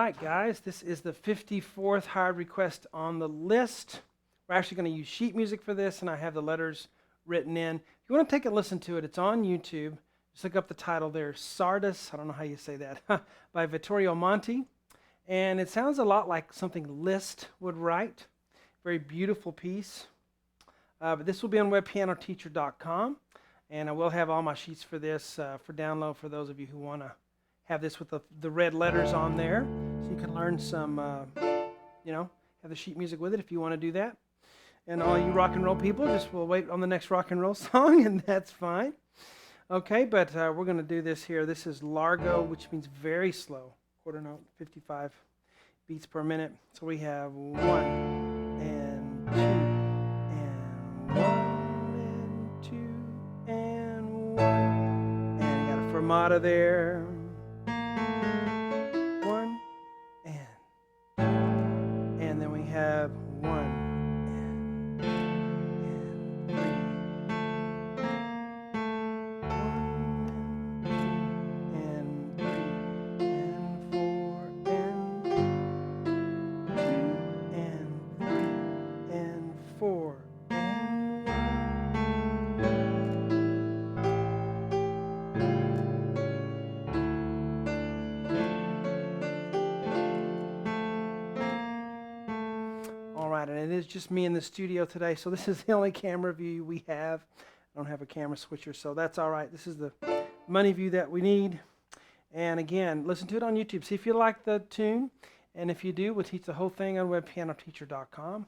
right, guys, this is the 54th hired request on the list. We're actually going to use sheet music for this, and I have the letters written in. If you want to take a listen to it, it's on YouTube. Just look up the title there, Sardis, I don't know how you say that, by Vittorio Monti. And it sounds a lot like something Liszt would write. Very beautiful piece. But this will be on webpianoteacher.com. And I will have all my sheets for this for download for those of you who want to have this with the red letters on there. So you can learn some, have the sheet music with it if you want to do that. And all you rock and roll people, just will wait on the next rock and roll song, and that's fine. Okay, but we're going to do this here. This is Largo, which means very slow. Quarter note, 55 beats per minute. So we have 1 and 2 and 1 and 2 and 1. And I got a fermata there. 1 and 2. And then we have 1 and 2 and 3. 1 and 3 and 4 and 2 and 3 and 4 and 1. All right, and it is just me in the studio today, so this is the only camera view we have. I don't have a camera switcher, so that's all right. This is the money view that we need. And again, listen to it on YouTube. See if you like the tune. And if you do, we'll teach the whole thing on webpianoteacher.com.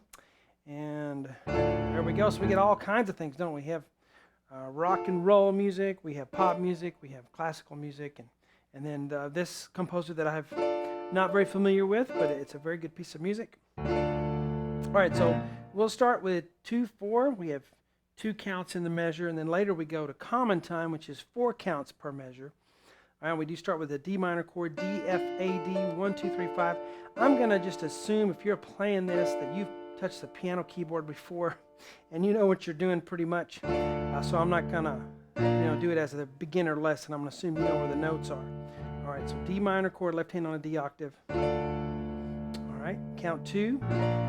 And there we go. So we get all kinds of things, don't we? We have rock and roll music, we have pop music, we have classical music, and then this composer that I'm not very familiar with, but it's a very good piece of music. All right, so we'll start with 2/4. We have 2 counts in the measure, and then later we go to common time, which is 4 counts per measure. All right, we do start with a D minor chord, D, F, A, D, 1, 2, 3, 5. I'm going to just assume if you're playing this that you've touched the piano keyboard before and you know what you're doing pretty much. So I'm not going to do it as a beginner lesson. I'm going to assume you know where the notes are. All right, so D minor chord, left hand on a D octave. All right, count 2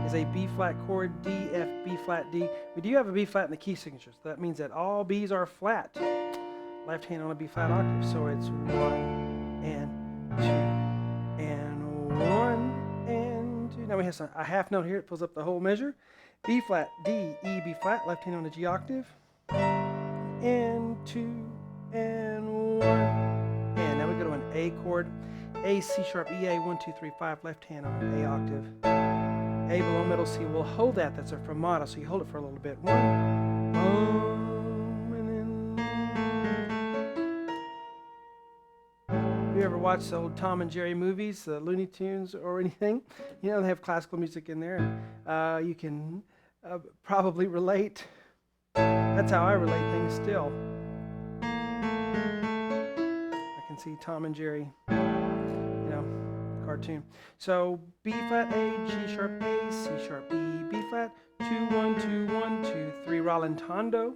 is a B flat chord, D, F, B flat, D. We do have a B flat in the key signatures. That means that all B's are flat. Left hand on a B flat octave. So it's 1 and 2 and 1 and 2. Now we have a half note here. It pulls up the whole measure. B flat, D, E, B flat, left hand on the G octave. And 2 and 1. And now we go to an A chord. A, C sharp, E, A, 1, 2, 3, 5, left hand on an A octave. A below middle C. We'll hold that. That's a fermata, so you hold it for a little bit. 1, and then. Have you ever watched the old Tom and Jerry movies, the Looney Tunes or anything? You know, they have classical music in there. You can probably relate. That's how I relate things still. I can see Tom and Jerry. Cartoon. So B flat A, G sharp A, C sharp B, B flat, 2 1 2 1 2 3 rallentando.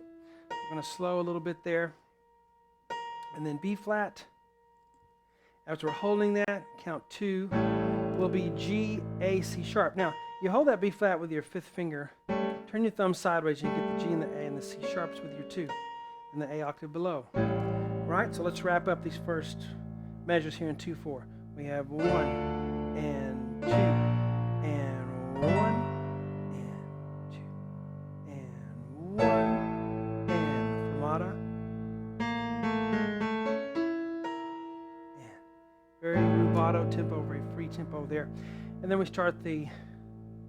We're going to slow a little bit there, and then B flat. As we're holding that, count 2 will be G A C sharp. Now you hold that B flat with your 5th finger. Turn your thumb sideways, and you get the G and the A and the C sharps with your 2, and the A octave below. All right. So let's wrap up these first measures here in 2/4. We have 1 and 2 and 1 and 2 and 1 and fermata. And very rubato tempo, very free tempo there. And then we start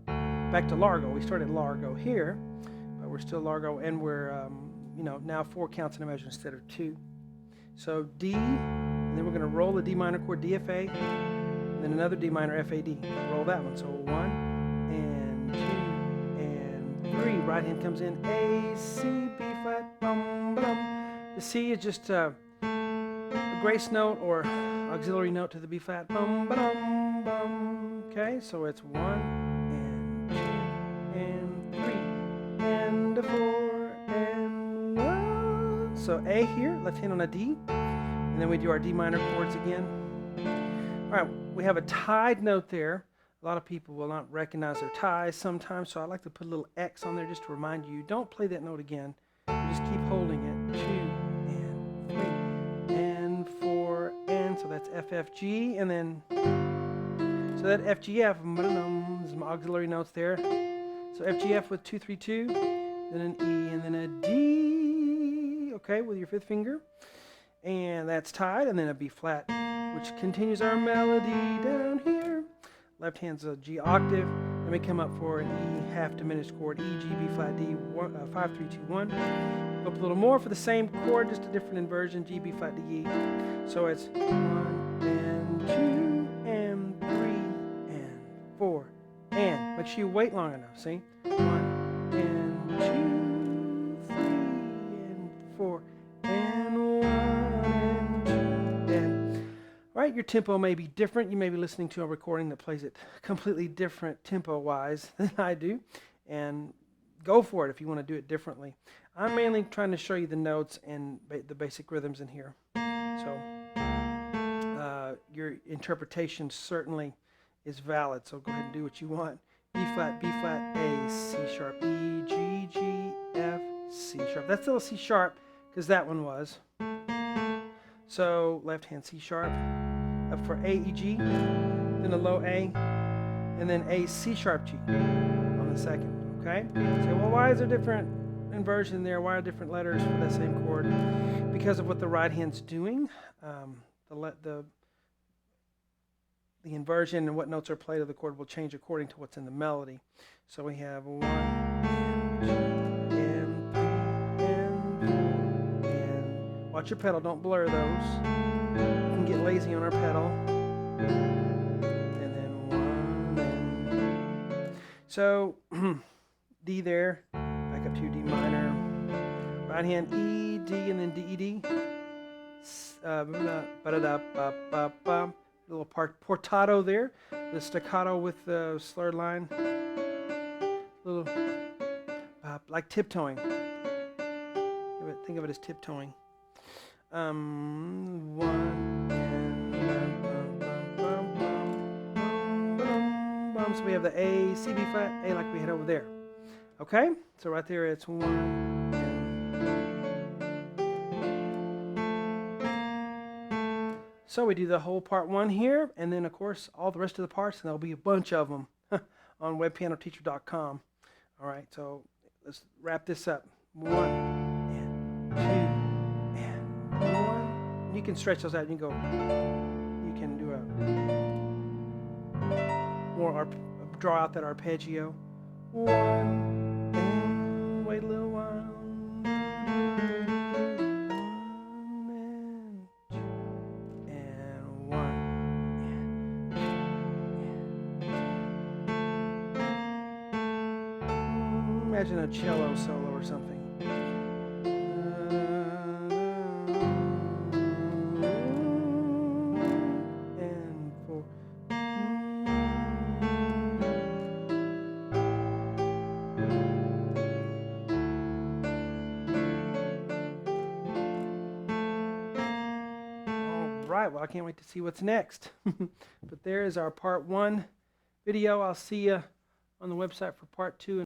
back to Largo. We started Largo here, but we're still Largo, and we're now 4 counts in a measure instead of 2. So D. And then we're going to roll the D minor chord, D, F, A, and then another D minor, F, A, D. Roll that one. So 1 and 2 and 3. Right hand comes in, A, C, B flat, bum, bum. The C is just a grace note or auxiliary note to the B flat, bum, bum, bum. Okay, so it's 1 and 2 and 3 and 4 and 1. So A here, left hand on a D. And then we do our D minor chords again. All right, we have a tied note there. A lot of people will not recognize their ties sometimes, so I like to put a little X on there just to remind you, don't play that note again. You just keep holding it. 2 and 3 and 4 and so that's F, F, G, and then so that F, G, F, there's some auxiliary notes there. So F, G, F with 2, 3, 2, then an E, and then a D, okay, with your 5th finger. And that's tied, and then a B flat, which continues our melody down here. Left hand's a G octave, then we come up for an E half diminished chord, E, G, B flat, D, 5, 3, 2, 1. Go up a little more for the same chord, just a different inversion, G, B flat, D, E. So it's 1 and 2 and 3 and 4 and. Make sure you wait long enough, see? 1 and 2, 3 and 4 and 1 and 2 and. All right, your tempo may be different. You may be listening to a recording that plays it completely different tempo-wise than I do, and go for it if you want to do it differently. I'm mainly trying to show you the notes and the basic rhythms in here. So your interpretation certainly is valid, so go ahead and do what you want. B flat, A, C sharp, E, G, G, F, C sharp. That's still a C sharp because that one was. So left hand C sharp, up for A, E, G, then a low A, and then A, C sharp, G on the second, okay? So, well, why is there different inversion there? Why are different letters for that same chord? Because of what the right hand's doing. The inversion and what notes are played of the chord will change according to what's in the melody. So we have 1 and 2 and 3 and 4 and. Watch your pedal, don't blur those. You can get lazy on our pedal. And then 1 and. So D there, back up to D minor. Right hand E, D, and then D, E, D. Little portato there, the staccato with the slurred line, little like tiptoeing. Think of it as tiptoeing. 1 and so we have the A, C, B flat, A like we had over there. Okay, so right there it's 1 and. So we do the whole part 1 here, and then of course all the rest of the parts, and there'll be a bunch of them on webpianoteacher.com. All right, so let's wrap this up. 1 and 2 and 1. You can stretch those out. You can go. You can do a more draw out that arpeggio. 1 and wait a little while. Imagine a cello solo or something. And 4. All right, well, I can't wait to see what's next. But there is our part 1 video. I'll see you on the website for part 2.